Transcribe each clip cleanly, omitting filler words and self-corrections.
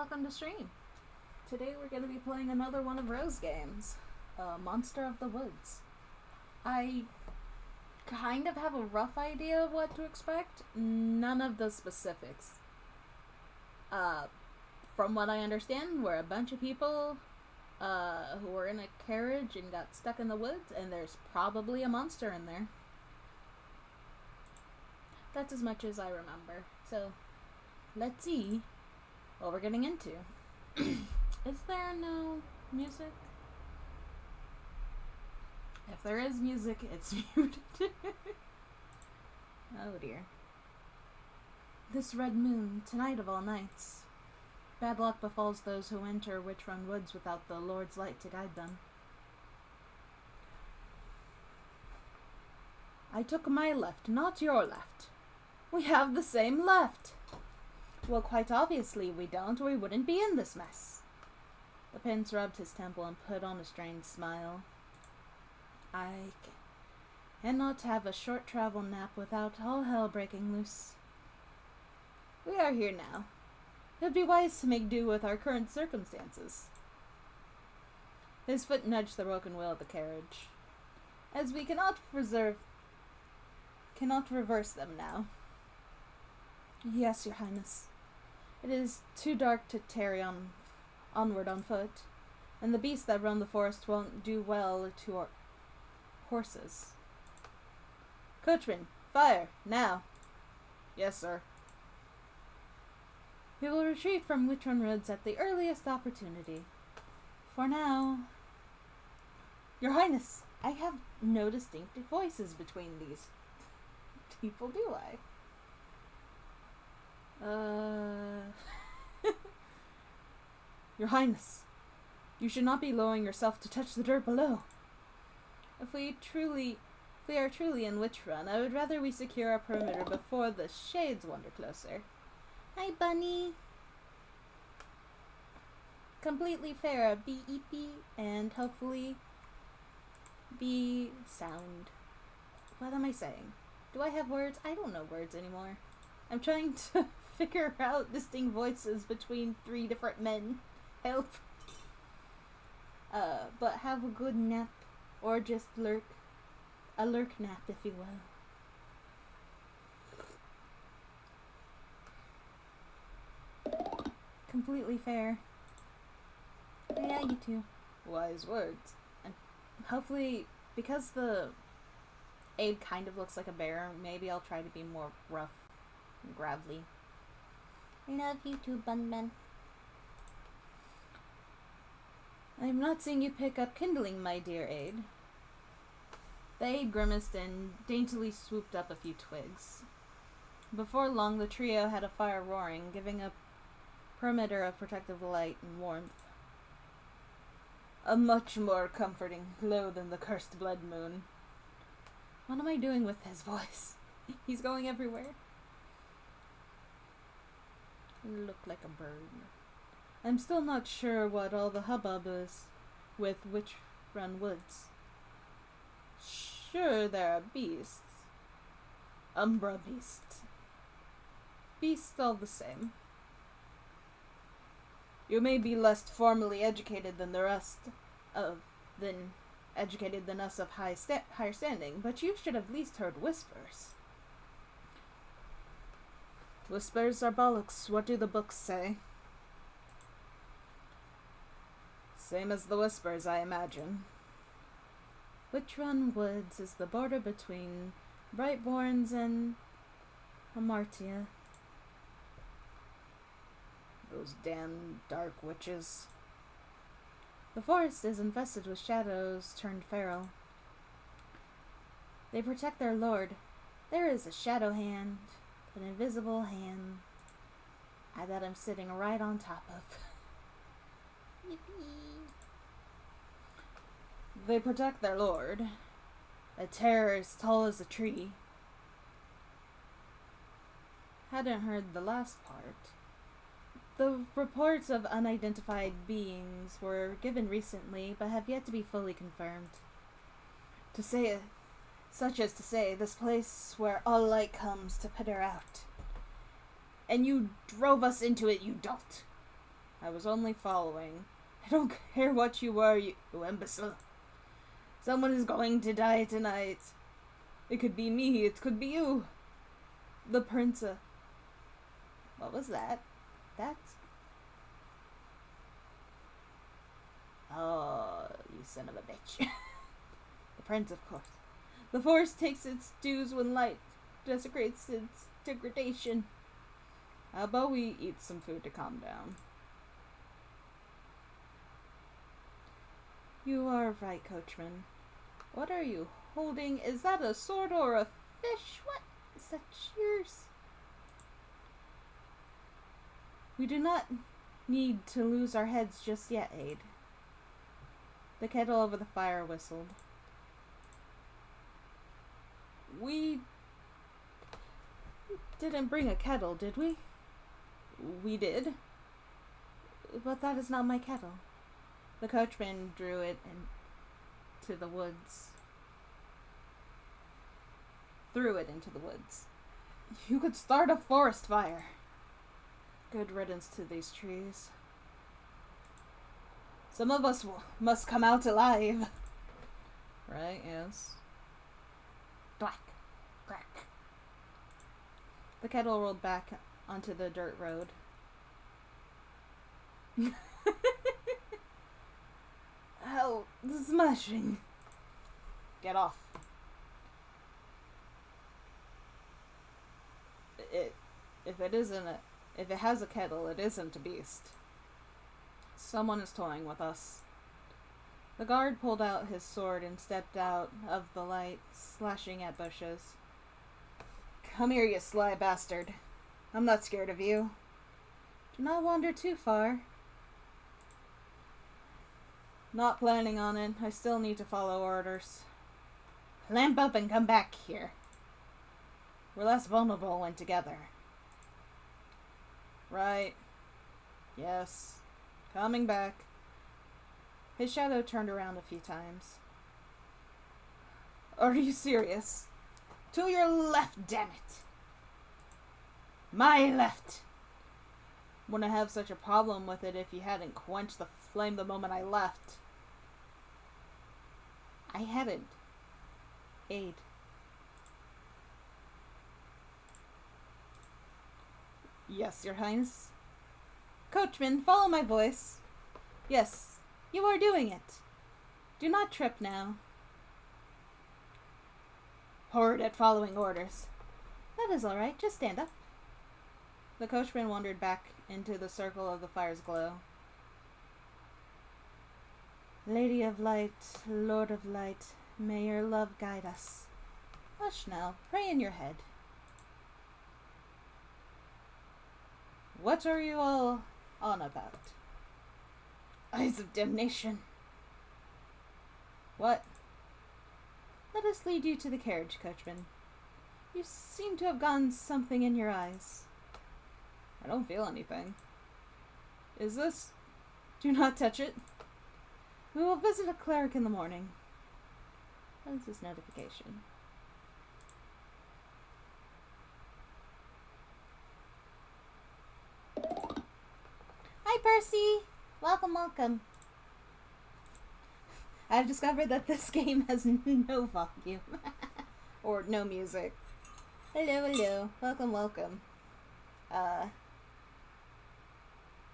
welcome to stream. Today we're going to be playing another one of Rose games, Monster of the Woods. I kind of have a rough idea of what to expect, none of the specifics. From what I understand, we're a bunch of people who were in a carriage and got stuck in the woods, and there's probably a monster in there. That's as much as I remember. So, let's see what we're getting into. Is there no music? If there is music, it's muted. Oh dear. This red moon, tonight of all nights. Bad luck befalls those who enter Witch-Run Woods without the Lord's light to guide them. I took my left, not your left. We have the same left. Well, quite obviously we don't, or we wouldn't be in this mess. The prince rubbed his temple and put on a strained smile. I cannot have a short travel nap without all hell breaking loose. We are here now. It would be wise to make do with our current circumstances. His foot nudged the broken wheel of the carriage. As we cannot reverse them now. Yes, your highness. It is too dark to tarry onward on foot, and the beasts that roam the forest won't do well to our horses. Coachman, fire, now. Yes, sir. We will retreat from Witch-Run Woods at the earliest opportunity. For now... Your Highness, I have no distinctive voices between these people, do I? Your Highness, you should not be lowering yourself to touch the dirt below. If we are truly in Witch-Run, I would rather we secure our perimeter before the shades wander closer. Hi, Bunny. Completely fair, B-E-P, and hopefully be sound. What am I saying? Do I have words? I don't know words anymore. I'm trying to figure out distinct voices between 3 different men. Help. But have a good nap, or just a lurk nap, if you will. Completely fair. Yeah, you too. Wise words. And hopefully, because the Abe kind of looks like a bear, maybe I'll try to be more rough and gravelly. Love you too, Bunman. I'm not seeing you pick up kindling, my dear Aide. The Aide grimaced and daintily swooped up a few twigs. Before long, the trio had a fire roaring, giving a perimeter of protective light and warmth. A much more comforting glow than the cursed blood moon. What am I doing with his voice? He's going everywhere. Look like a bird. I'm still not sure what all the hubbub is with Witch-Run Woods. Sure, there are beasts. Umbra beasts. Beasts all the same. You may be less formally educated than the rest than us of higher standing, but you should have at least heard whispers. Whispers are bollocks. What do the books say? Same as the whispers, I imagine. Witch-Run Woods is the border between Brightborns and Amartia. Those damn dark witches. The forest is infested with shadows turned feral. They protect their lord. There is a shadow hand, an invisible hand, that I'm sitting right on top of. Yippee. They protect their lord. A terror as tall as a tree. Hadn't heard the last part. The reports of unidentified beings were given recently, but have yet to be fully confirmed. Such as to say, this place where all light comes to put her out. And you drove us into it, you dolt. I was only following. I don't care what you were, you imbecile. Someone is going to die tonight. It could be me, it could be you. The prince. What was that? That's... Oh, you son of a bitch. The prince, of course. The forest takes its dues when light desecrates its degradation. How about we eat some food to calm down? You are right, coachman. What are you holding? Is that a sword or a fish? What is that yours? We do not need to lose our heads just yet, Aid. The kettle over the fire whistled. We didn't bring a kettle, did we? We did. But that is not my kettle. The coachman drew it into the woods. Threw it into the woods. You could start a forest fire. Good riddance to these trees. Some of us must come out alive. Right, yes. Black. Crack. The kettle rolled back onto the dirt road. How smashing. Get off. If it has a kettle, it isn't a beast. Someone is toying with us. The guard pulled out his sword and stepped out of the light, slashing at bushes. Come here, you sly bastard. I'm not scared of you. Do not wander too far. Not planning on it. I still need to follow orders. Lamp up and come back here. We're less vulnerable when together. Right. Yes. Coming back. His shadow turned around a few times. Are you serious? To your left, damn it! My left! Wouldn't have such a problem with it if you hadn't quenched the flame the moment I left. I hadn't. Aid. Yes, Your Highness. Coachman, follow my voice. Yes, you are doing it. Do not trip now. Horrid at following orders. That is all right. Just stand up. The coachman wandered back into the circle of the fire's glow. Lady of Light, Lord of Light, may your love guide us. Hush now. Pray in your head. What are you all on about? Eyes of damnation. What? Let us lead you to the carriage, coachman. You seem to have gotten something in your eyes. I don't feel anything. Is this? Do not touch it. We will visit a cleric in the morning. What is this notification? Hi, Percy! Welcome, welcome. I've discovered that this game has no volume. Or no music. Hello, hello. Welcome, welcome.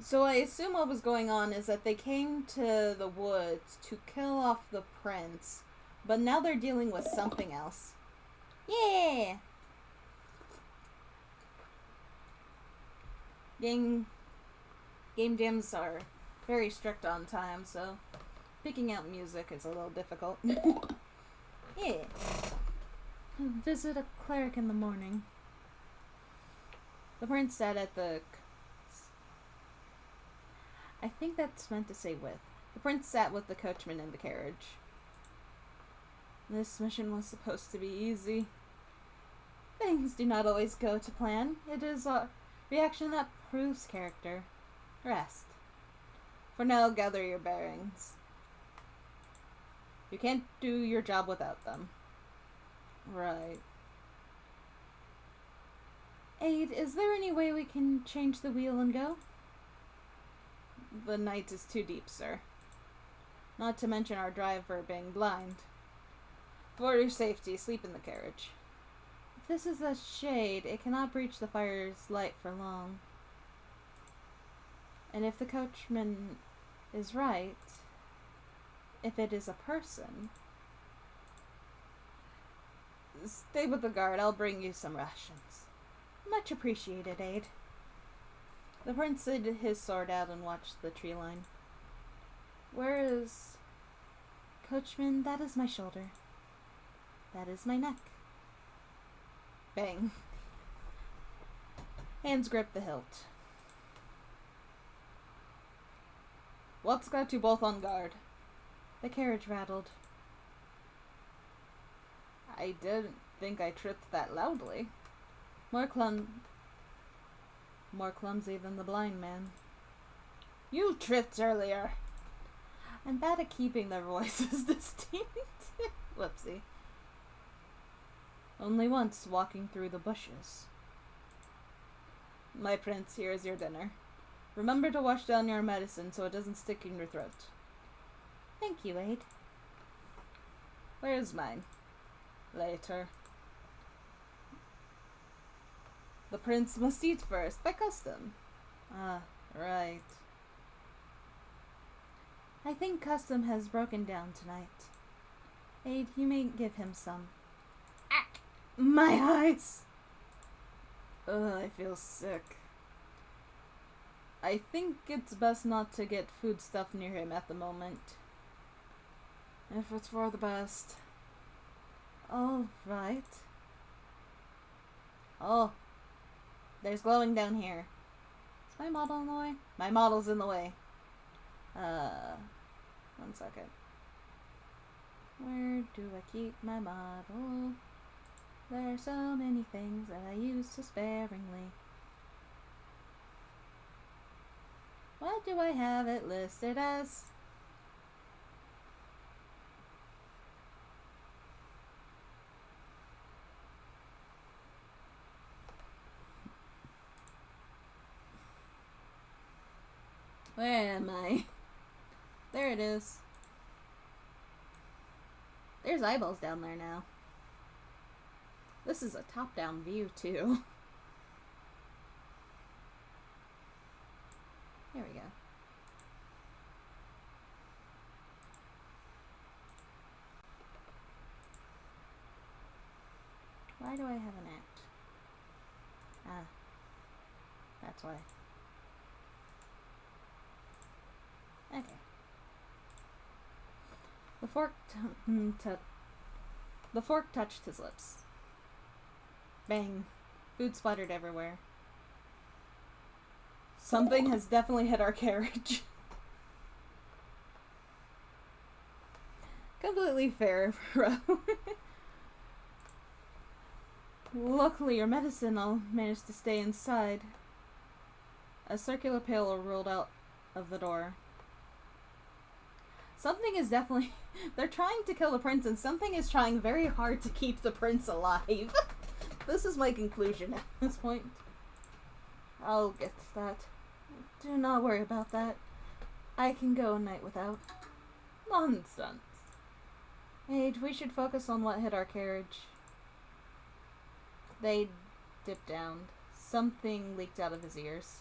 So I assume what was going on is that they came to the woods to kill off the prince, but now they're dealing with something else. Yeah! Game jams are very strict on time, so picking out music is a little difficult. Yeah. Visit a cleric in the morning. The prince sat at the... I think that's meant to say with. The prince sat with the coachman in the carriage. This mission was supposed to be easy. Things do not always go to plan. It is a reaction that proves character. Rest. For now, gather your bearings. You can't do your job without them. Right. Aid, is there any way we can change the wheel and go? The night is too deep, sir. Not to mention our driver being blind. For your safety, sleep in the carriage. If this is a shade, it cannot breach the fire's light for long. And if the coachman is right, if it is a person, stay with the guard. I'll bring you some rations. Much appreciated, Aid. The prince slid his sword out and watched the tree line. Where is... Coachman, that is my shoulder. That is my neck. Bang. Hands grip the hilt. What's got you both on guard? The carriage rattled. I didn't think I tripped that loudly. More clumsy than the blind man. You tripped earlier. I'm bad at keeping their voices distinct. Whoopsie. Only once walking through the bushes. My prince, here is your dinner. Remember to wash down your medicine so it doesn't stick in your throat. Thank you, Aid. Where's mine? Later. The prince must eat first, by custom. Ah, right. I think custom has broken down tonight. Aid, you may give him some. Ah! My eyes! Ugh, I feel sick. I think it's best not to get food stuff near him at the moment. If it's for the best. All right. Oh, there's glowing down here. Is my model in the way? My model's in the way. 1 second. Where do I keep my model? There are so many things that I use so sparingly. What do I have it listed as? Where am I? There it is. There's eyeballs down there now. This is a top-down view, too. There we go. Why do I have an act? Ah. That's why. Okay. The fork touched his lips. Bang. Food splattered everywhere. Something has definitely hit our carriage. Completely fair, bro. Luckily, your medicine all managed to stay inside. A circular pail rolled out of the door. Something is definitely... They're trying to kill the prince, and something is trying very hard to keep the prince alive. This is my conclusion at this point. I'll get that. Do not worry about that. I can go a night without. Nonsense. Aid, we should focus on what hit our carriage. They dipped down. Something leaked out of his ears.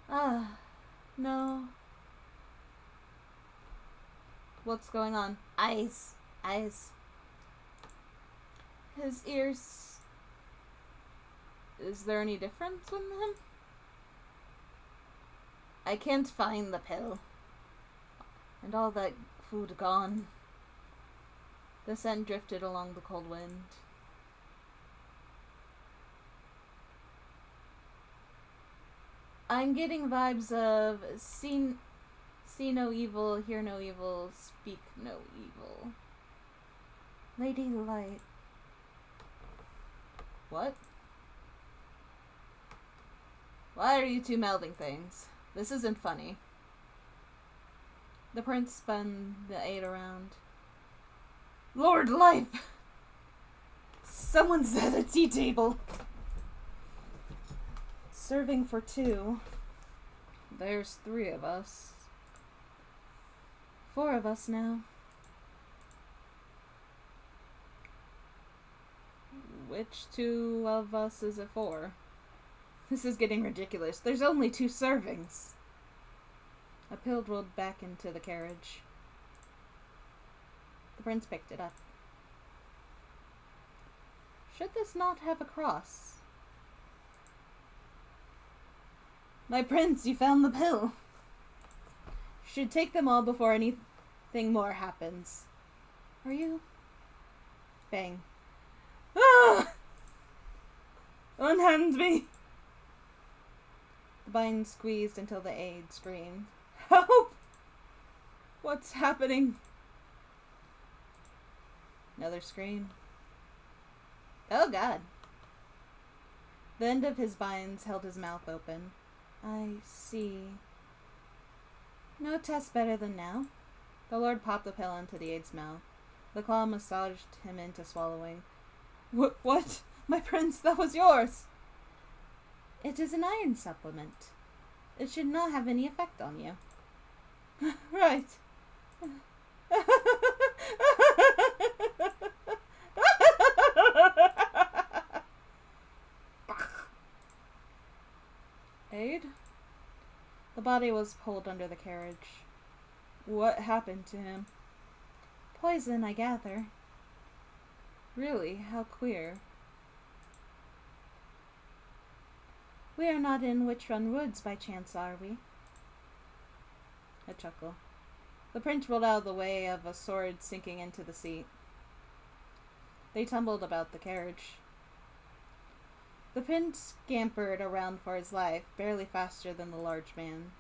Ah, no. What's going on? Eyes. Eyes. His ears... Is there any difference in them? I can't find the pill. And all that food gone. The scent drifted along the cold wind. I'm getting vibes of see no evil, hear no evil, speak no evil. Lady Light. What? Why are you two melding things? This isn't funny. The prince spun the aid around. Lord Life! Someone's at a tea table. Serving for two. There's 3 of us. 4 of us now. Which 2 of us is it for? This is getting ridiculous. There's only 2 servings. A pill rolled back into the carriage. The prince picked it up. Should this not have a cross? My prince, you found the pill. Should take them all before anything more happens. Are you? Bang. Ah! Unhand me! The bind squeezed until the aide screamed. Help! What's happening? Another scream. Oh God. The end of his binds held his mouth open. I see. No test better than now. The Lord popped the pill into the aide's mouth. The claw massaged him into swallowing. What? My prince, that was yours! It is an iron supplement. It should not have any effect on you. Right. Aide? The body was pulled under the carriage. What happened to him? Poison, I gather. Really? How queer. We are not in Witch Run Woods by chance, are we? A chuckle. The prince rolled out of the way of a sword sinking into the seat. They tumbled about the carriage. The prince scampered around for his life, barely faster than the large man.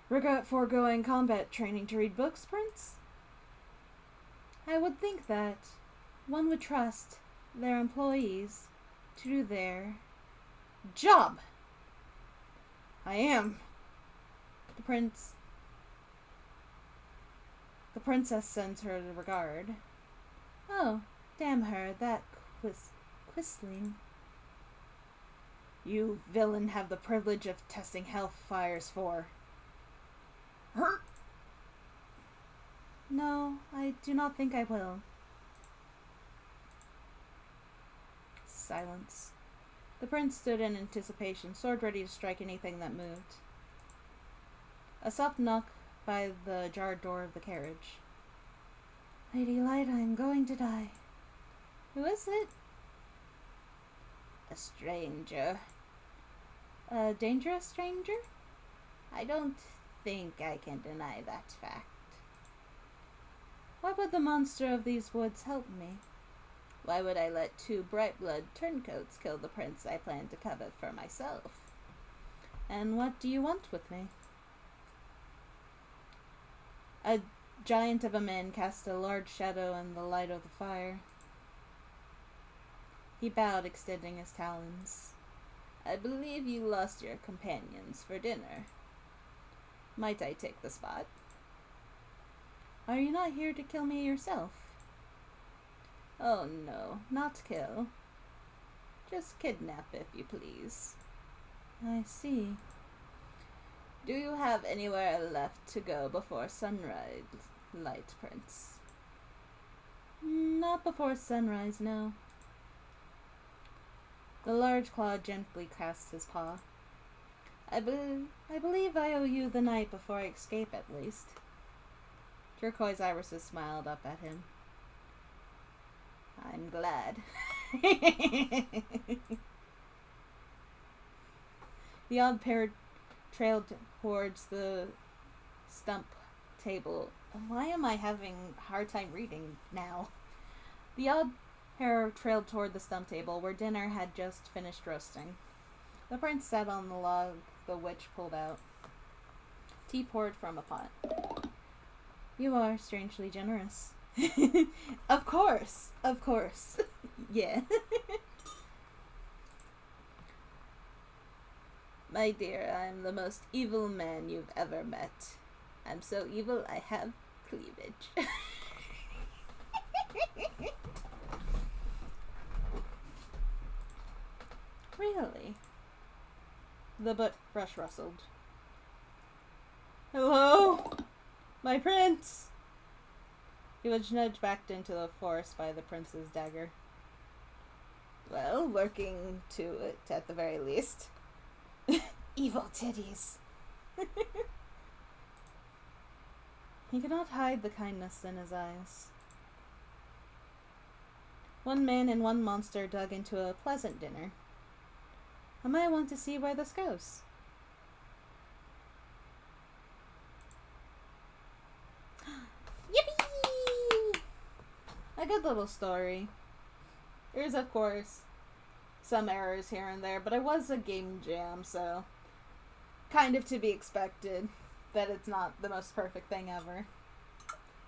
Regret foregoing combat training to read books, Prince? I would think that one would trust their employees to do their job. I am. The princess sends her regard. Oh, damn her, that Quisling. You villain have the privilege of testing hellfires for her. No, I do not think I will. Silence. The prince stood in anticipation, sword ready to strike anything that moved. A soft knock by the jarred door of the carriage. Lady Light, I am going to die. Who is it? A stranger. A dangerous stranger? I don't think I can deny that fact. Why would the monster of these woods help me? Why would I let 2 bright-blood turncoats kill the prince I plan to covet for myself? And what do you want with me? A giant of a man cast a large shadow in the light of the fire. He bowed, extending his talons. I believe you lost your companions for dinner. Might I take the spot? Are you not here to kill me yourself? Oh no, not kill. Just kidnap, if you please. I see. Do you have anywhere left to go before sunrise, Light Prince? Not before sunrise, no. The large claw gently cast his paw. I believe I owe you the night before I escape, at least. Turquoise irises smiled up at him. I'm glad. The odd pair trailed towards the stump table. Why am I having a hard time reading now? The odd pair trailed toward the stump table where dinner had just finished roasting. The prince sat on the log the witch pulled out. Tea poured from a pot. You are strangely generous. Of course. Yeah. My dear, I'm the most evil man you've ever met. I'm so evil I have cleavage. Really? The brush rustled. Hello? My prince! He was nudged back into the forest by the prince's dagger. Well, working to it at the very least. Evil titties. He could not hide the kindness in his eyes. One man and one monster dug into a pleasant dinner. I might want to see where this goes. Yippee! A good little story. There's, of course, some errors here and there, but it was a game jam, so kind of to be expected that it's not the most perfect thing ever.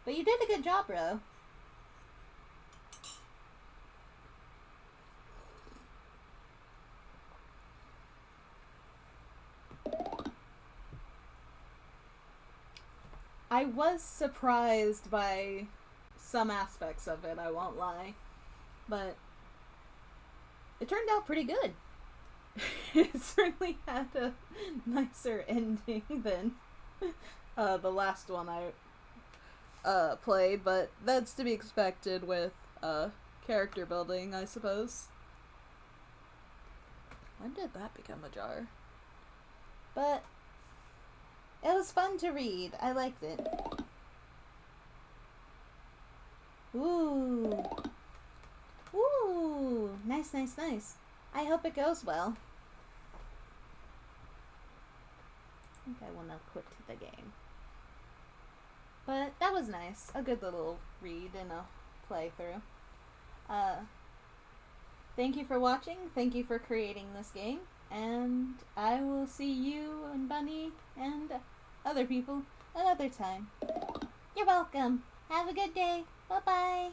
But you did a good job, bro. I was surprised by some aspects of it, I won't lie. But it turned out pretty good. It certainly had a nicer ending than the last one I played, but that's to be expected with character building, I suppose. When did that become a jar? But it was fun to read. I liked it. Ooh. Ooh. Nice, nice, nice. I hope it goes well. I think I want to quit the game. But that was nice. A good little read and a playthrough. Thank you for watching. Thank you for creating this game. And I will see you and Bunny and other people another time. You're welcome. Have a good day. Bye-bye.